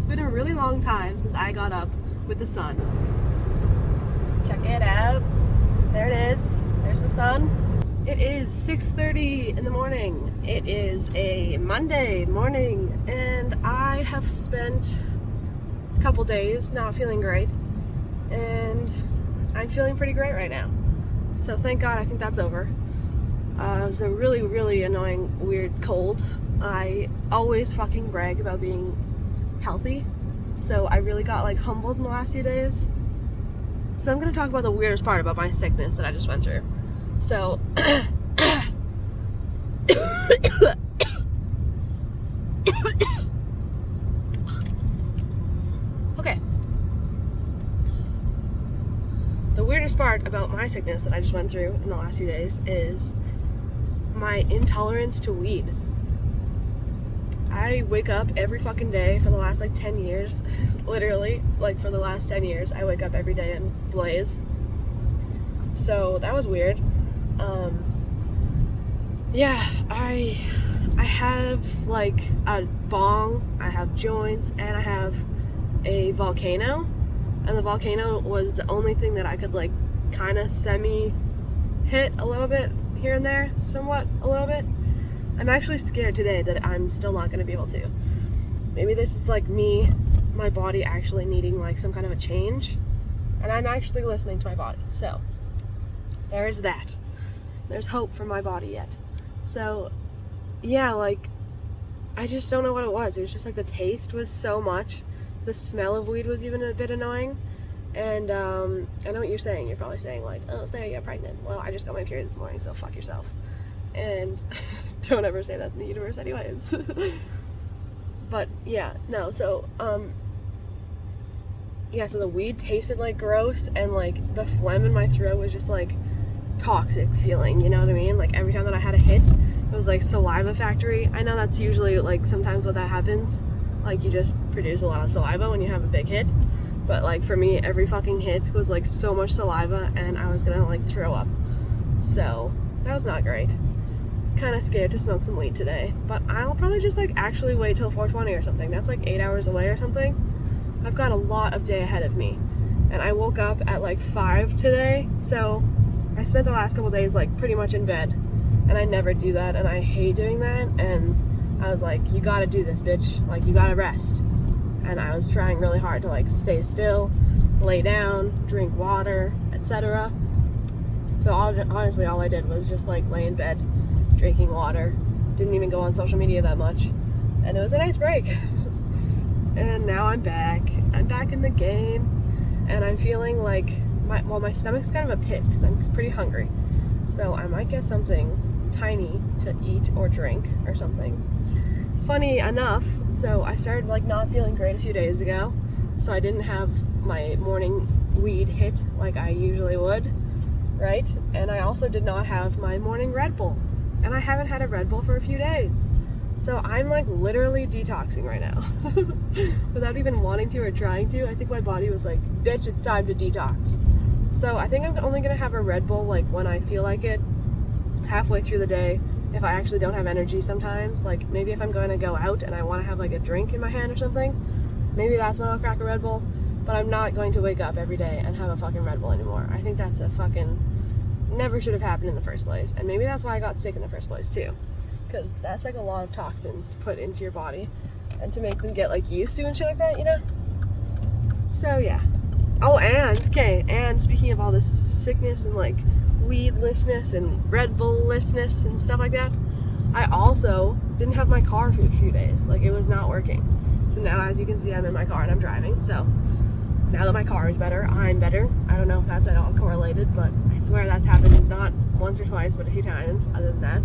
been a really long time since I got up with the sun. Check it out. There it is. There's the sun. It is 6:30 in the morning. It is a Monday morning, and I have spent a couple days not feeling great, and I'm feeling pretty great right now. So thank God, I think that's over. It was a really, really annoying, weird cold. I always fucking brag about being healthy, so I really got like humbled in the last few days. So I'm gonna talk about the weirdest part about my sickness that I just went through. So okay. The weirdest part about my sickness that I just went through in the last few days is my intolerance to weed. I wake up every fucking day for the last like 10 years, literally, like for the last 10 years, I wake up every day and blaze. So that was weird. Yeah, I have like a bong, I have joints, and I have a volcano. And the volcano was the only thing that I could like kind of semi-hit a little bit here and there, somewhat a little bit. I'm actually scared today that I'm still not going to be able to. Maybe this is like me, my body actually needing like some kind of a change, and I'm actually listening to my body. So there is that. There's hope for my body yet. So yeah, like I just don't know what it was. It was just like the taste was so much. The smell of weed was even a bit annoying. And I know what you're saying. You're probably saying like, oh, Sarah, you got pregnant. Well, I just got my period this morning, so fuck yourself. And don't ever say that in the universe anyways. But yeah, no, so yeah, so the weed tasted like gross, and like the phlegm in my throat was just like toxic feeling, you know what I mean? Like every time that I had a hit, it was like saliva factory. I know that's usually like sometimes what that happens, like you just produce a lot of saliva when you have a big hit, but like for me, every fucking hit was like so much saliva, and I was gonna like throw up. So that was not great. Kind of scared to smoke some weed today, but I'll probably just like actually wait till 4:20 or something. That's like 8 hours away or something. I've got a lot of day ahead of me, and I woke up at like 5 today, so I spent the last couple days like pretty much in bed, and I never do that, and I hate doing that. And I was like, you gotta do this, bitch, like you gotta rest. And I was trying really hard to like stay still, lay down, drink water, etc. So honestly, all I did was just like lay in bed, drinking water, didn't even go on social media that much, and it was a nice break. And now I'm back in the game, and I'm feeling like my stomach's kind of a pit because I'm pretty hungry, so I might get something tiny to eat or drink or something. Funny enough, so I started like not feeling great a few days ago, so I didn't have my morning weed hit like I usually would, right? And I also did not have my morning Red Bull. And I haven't had a Red Bull for a few days. So I'm like literally detoxing right now. Without even wanting to or trying to. I think my body was like, bitch, it's time to detox. So I think I'm only gonna have a Red Bull like when I feel like it, halfway through the day, if I actually don't have energy sometimes. Like maybe if I'm going to go out and I want to have like a drink in my hand or something, maybe that's when I'll crack a Red Bull. But I'm not going to wake up every day and have a fucking Red Bull anymore. I think that's a fucking never should have happened in the first place, and maybe that's why I got sick in the first place too, because that's like a lot of toxins to put into your body and to make them get like used to and shit like that, you know? So yeah. Oh, and speaking of all this sickness and like weedlessness and Red Bull-lessness and stuff like that, I also didn't have my car for a few days. Like it was not working. So now, as you can see, I'm in my car and I'm driving. So now that my car is better, I'm better. I don't know if that's at all correlated, but I swear that's happened not once or twice, but a few times other than that.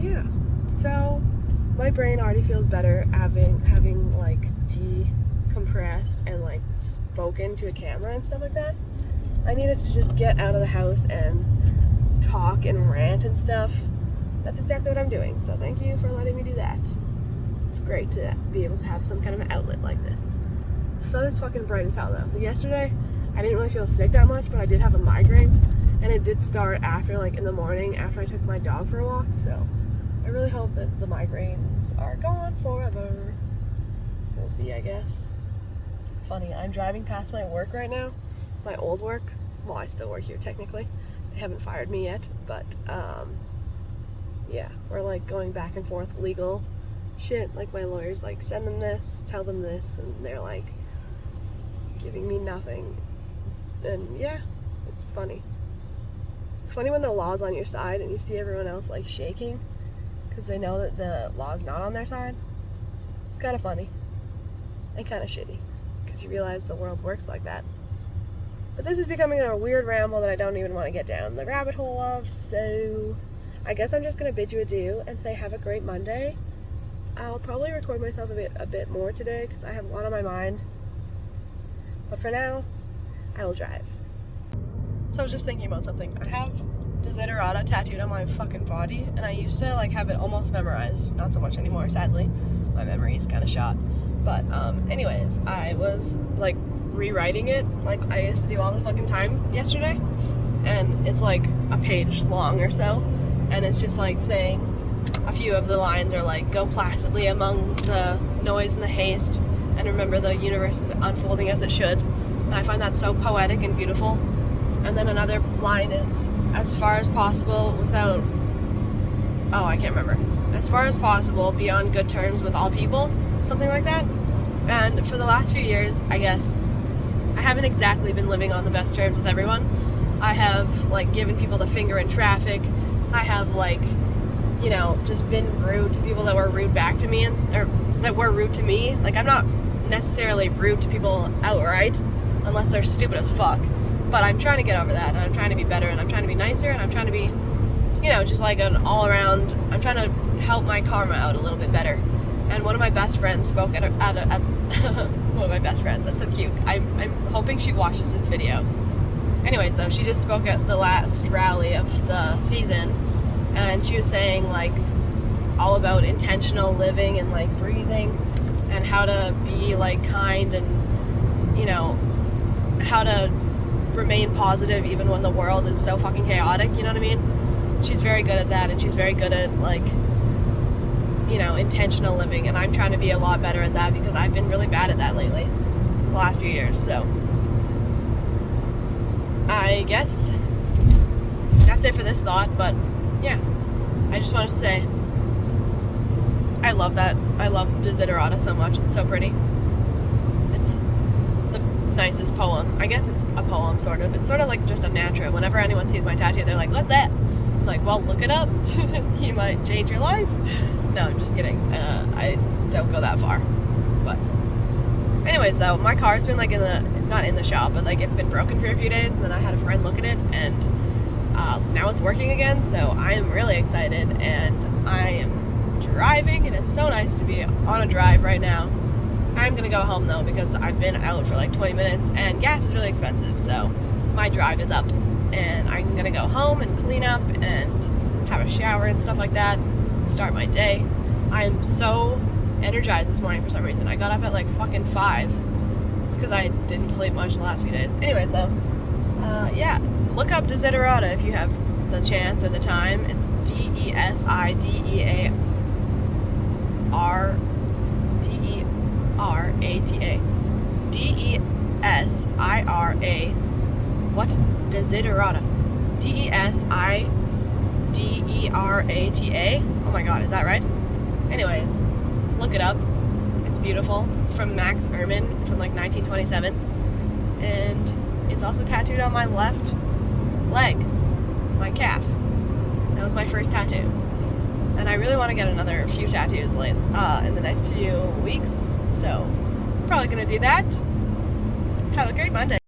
Yeah. So my brain already feels better having like decompressed and like spoken to a camera and stuff like that. I needed to just get out of the house and talk and rant and stuff. That's exactly what I'm doing. So thank you for letting me do that. It's great to be able to have some kind of an outlet like this. The sun is fucking bright as hell though. So yesterday, I didn't really feel sick that much, but I did have a migraine, and it did start after, like in the morning, after I took my dog for a walk. So I really hope that the migraines are gone forever. We'll see, I guess. Funny, I'm driving past my work right now. My old work. Well, I still work here technically. They haven't fired me yet, but yeah, we're like going back and forth legal shit. Like my lawyer's like, send them this, tell them this, and they're like giving me nothing. And yeah, it's funny. It's funny when the law's on your side and you see everyone else like shaking because they know that the law's not on their side. It's kind of funny and kind of shitty because you realize the world works like that. But this is becoming a weird ramble that I don't even want to get down the rabbit hole of, so I guess I'm just going to bid you adieu and say have a great Monday. I'll probably record myself a bit more today because I have a lot on my mind. But for now, I will drive. So I was just thinking about something. I have Desiderata tattooed on my fucking body, and I used to like have it almost memorized. Not so much anymore, sadly. My memory is kind of shot. But anyways, I was like rewriting it like I used to do all the fucking time yesterday, and it's like a page long or so, and it's just like saying a few of the lines are like, go placidly among the noise and the haste and remember the universe is unfolding as it should. And I find that so poetic and beautiful. And then another line is, as far as possible without, oh, I can't remember. As far as possible, be on good terms with all people. Something like that. And for the last few years, I guess, I haven't exactly been living on the best terms with everyone. I have, like, given people the finger in traffic. I have, like, you know, just been rude to people that were rude back to me, or that were rude to me. Like, I'm not necessarily rude to people outright, unless they're stupid as fuck. But I'm trying to get over that, and I'm trying to be better, and I'm trying to be nicer, and I'm trying to be, you know, just like an all-around, I'm trying to help my karma out a little bit better. And one of my best friends spoke at one of my best friends, that's so cute. I'm hoping she watches this video. Anyways, though, she just spoke at the last rally of the season, and she was saying, like, all about intentional living and, like, breathing, and how to be, like, kind, and, you know, how to remain positive even when the world is so fucking chaotic, you know what I mean? She's very good at that, and she's very good at, like, you know, intentional living, and I'm trying to be a lot better at that because I've been really bad at that lately, the last few years. So I guess that's it for this thought, but yeah, I just wanted to say I love that. I love Desiderata so much. It's so pretty. It's the nicest poem. I guess it's a poem, sort of. It's sort of like just a mantra. Whenever anyone sees my tattoo, they're like, what's that? I'm like, well, look it up. You might change your life. No, I'm just kidding. I don't go that far. But anyways, though, my car's been like not in the shop, but like it's been broken for a few days, and then I had a friend look at it, and now it's working again, so I am really excited, and I am driving, and it's so nice to be on a drive right now. I'm gonna go home though, because I've been out for like 20 minutes, and gas is really expensive, so my drive is up, and I'm gonna go home and clean up and have a shower and stuff like that, start my day. I am so energized this morning for some reason. I got up at like fucking 5. It's because I didn't sleep much the last few days. Anyways, though, yeah, look up Desiderata if you have the chance or the time. It's Desiderata. Desira. What? Desiderata. Desiderata. Oh my god, is that right? Anyways, look it up. It's beautiful. It's from Max Ehrmann from like 1927. And it's also tattooed on my left leg, my calf. That was my first tattoo. And I really want to get another few tattoos in the next few weeks. So, probably going to do that. Have a great Monday.